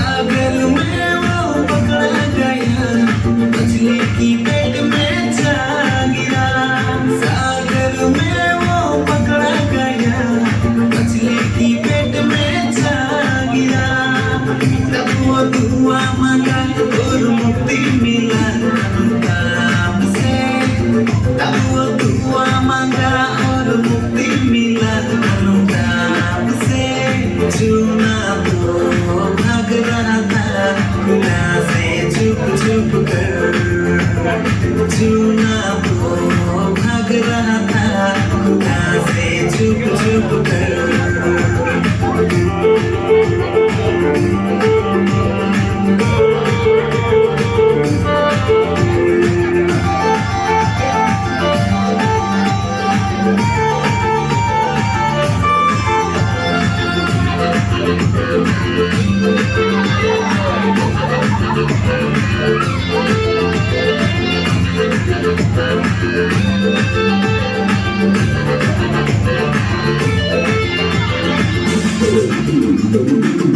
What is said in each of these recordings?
सागर में वो पकड़ा गया, मछली की पेट में जा गिरा। सागर में वो पकड़ा गया, मछली की पेट में जा गिरा। तब वो दुआ मांगा और मुक्ति मिला अनुताप से। तब वो दुआ मांगा और मुक्ति मिला अनुताप से। चूना वो भाग रहा था खुदा से छुप छुप कर। चूना वो भाग रहा था खुदा से छुप छुप कर।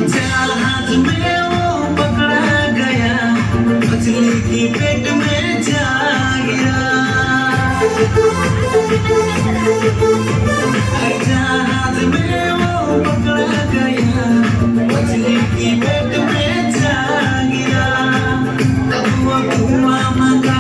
जहाज में वो पकड़ा गया, मछली की पेट में जा गिरा। जहाज में वो पकड़ा गया, मछली की पेट में जा गिरा। तब वो दुआ मांगा